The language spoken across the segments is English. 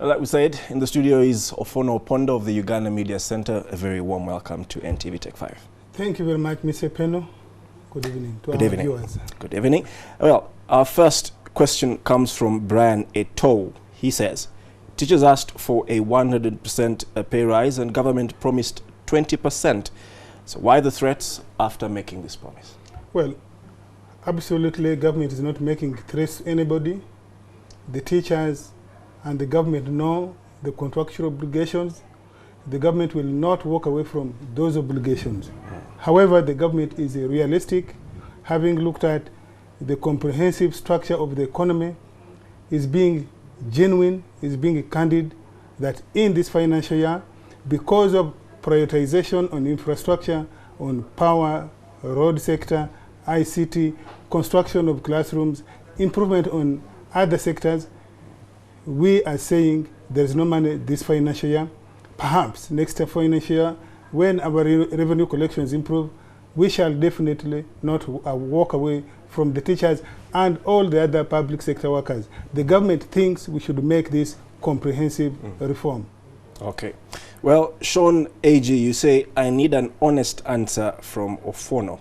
Like we said, in the studio is Ofwono Opondo of the Uganda Media Center. A very warm welcome to NTV Tech 5. Thank you very much, Mr. Peno. Good evening to our viewers. Good evening. Well, our first question comes from Brian Eto. He says, teachers asked for a 100% pay rise and government promised 20%. So why the threats after making this promise? Well, absolutely, government is not making threats to anybody. The teachers and the government know the contractual obligations. The government will not walk away from those obligations. However, the government is realistic, having looked at the comprehensive structure of the economy, is being genuine, is being candid, that in this financial year, because of prioritization on infrastructure, on power, road sector, ICT, construction of classrooms, improvement on other sectors, we are saying there is no money this financial year. Perhaps next financial year, when our revenue collections improve, we shall definitely not walk away from the teachers and all the other public sector workers. The government thinks we should make this comprehensive reform. Okay. Well, Sean AG, you say, I need an honest answer from Ofwono.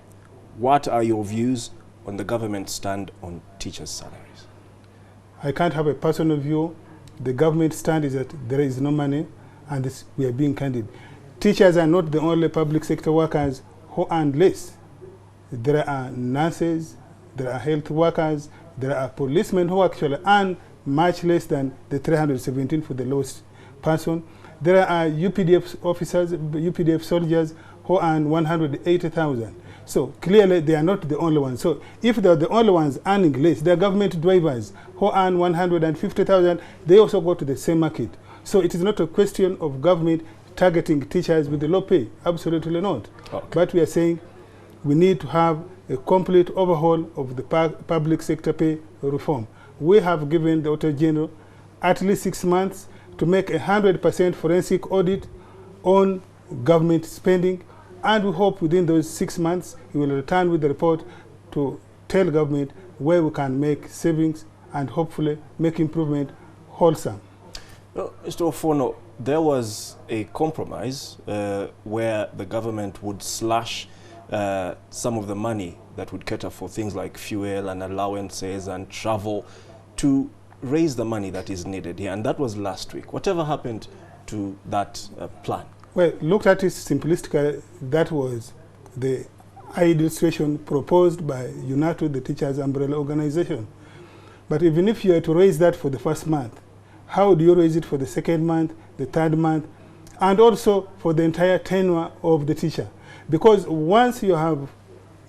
What are your views on the government stand on teachers' salaries? I can't have a personal view. The government stand is that there is no money, and we are being candid. Teachers are not the only public sector workers who earn less. There are nurses, there are health workers, there are policemen who actually earn much less than the 317 for the lowest person. There are UPDF officers, UPDF soldiers who earn 180,000. So clearly they are not the only ones. So if they are the only ones earning less, they are government drivers who earn 150,000, they also go to the same market. So it is not a question of government targeting teachers with the low pay. Absolutely not. Okay. But we are saying we need to have a complete overhaul of the public sector pay reform. We have given the Auditor General at least 6 months to make 100% forensic audit on government spending, and we hope within those 6 months he will return with the report to tell government where we can make savings and hopefully make improvement wholesome. Well, Mr. Ofwono, there was a compromise where the government would slash some of the money that would cater for things like fuel and allowances and travel to raise the money that is needed here, and that was last week. Whatever happened to that plan? Well, looked at it simplistically, that was the ideal situation proposed by UNATO, the teachers' umbrella organization. But even if you are to raise that for the first month, how do you raise it for the second month, the third month, and also for the entire tenure of the teacher? Because once you have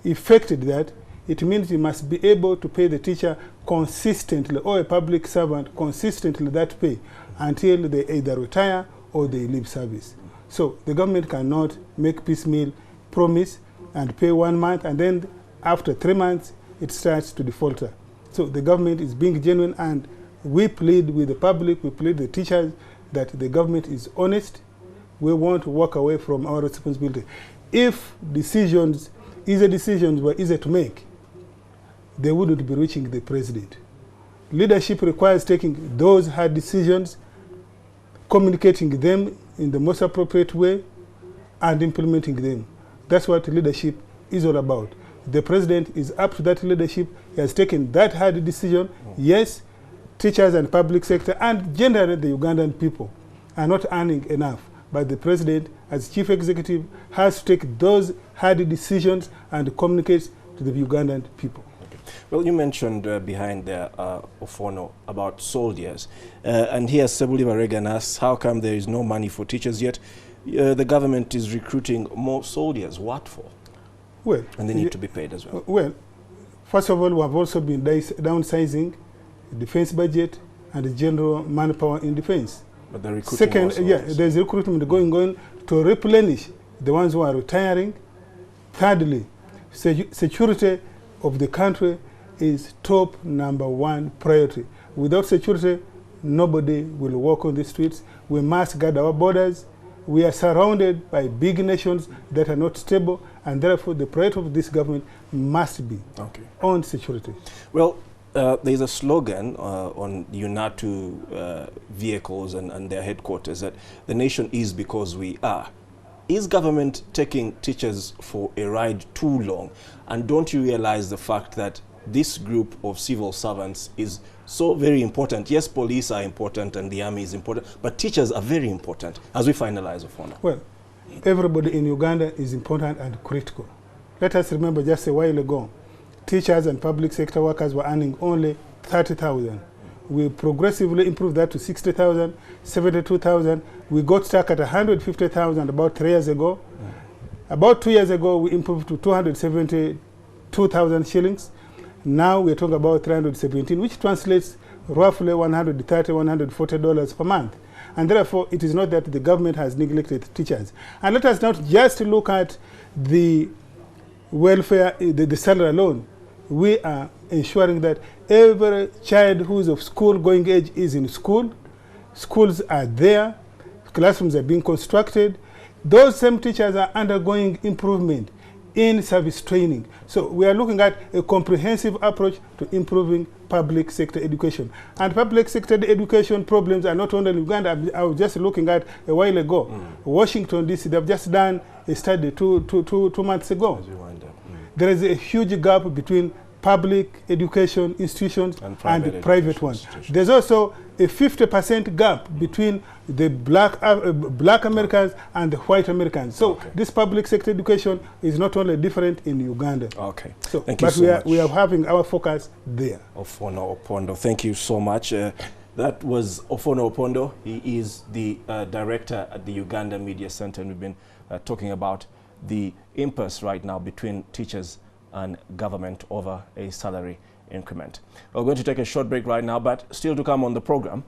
effected that, it means you must be able to pay the teacher consistently, or a public servant consistently that pay until they either retire or they leave service. So the government cannot make piecemeal promise and pay 1 month, and then after 3 months it starts to defaulter. So the government is being genuine, and we plead with the public, we plead with the teachers that the government is honest. We won't walk away from our responsibility. If easy decisions were easy to make, they wouldn't be reaching the president. Leadership requires taking those hard decisions, communicating them in the most appropriate way, and implementing them. That's what leadership is all about. The president is up to that leadership. He has taken that hard decision. Yes, teachers and public sector, and generally the Ugandan people, are not earning enough. But the president, as chief executive, has to take those hard decisions and communicate to the Ugandan people. Well, you mentioned behind there, Ofwono, about soldiers. And here Sebuliva Regan asks, how come there is no money for teachers yet? The government is recruiting more soldiers. What for? Well, and they need to be paid as well. Well, first of all, we have also been downsizing the defense budget and the general manpower in defense. But the recruiting Second, there's recruitment going on to replenish the ones who are retiring. Thirdly, security of the country is top #1 priority. Without security, nobody will walk on the streets. We must guard our borders. We are surrounded by big nations that are not stable, and therefore the priority of this government must be on security. Well, there's a slogan on UNATU vehicles and their headquarters that the nation is because we are. Is government taking teachers for a ride too long? And don't you realize the fact that this group of civil servants is so very important? Yes, police are important and the army is important, but teachers are very important as we finalize Ofwono. Well, everybody in Uganda is important and critical. Let us remember just a while ago, teachers and public sector workers were earning only 30,000. We progressively improved that to 60,000, 72,000. We got stuck at 150,000 about 3 years ago. About 2 years ago, we improved to 272,000 shillings. Now we're talking about 317, which translates roughly $130, $140 per month. And therefore, it is not that the government has neglected teachers. And let us not just look at the welfare, the salary alone. We are ensuring that every child who is of school-going age is in school. Schools are there. Classrooms are being constructed. Those same teachers are undergoing improvement in service training. So we are looking at a comprehensive approach to improving public sector education. And public sector education problems are not only in Uganda. I was just looking at a while ago. Washington, D.C., they've just done a study two months ago. There is a huge gap between public education institutions and private ones. There's also a 50% gap between the black Americans and the white Americans. So this public sector education is not only different in Uganda. Okay. So, thank you so much. We are having our focus there. Ofwono Opondo, thank you so much. That was Ofwono Opondo. He is the director at the Uganda Media Center, and we've been talking about the impasse right now between teachers and government over a salary increment. We're going to take a short break right now, but still to come on the program.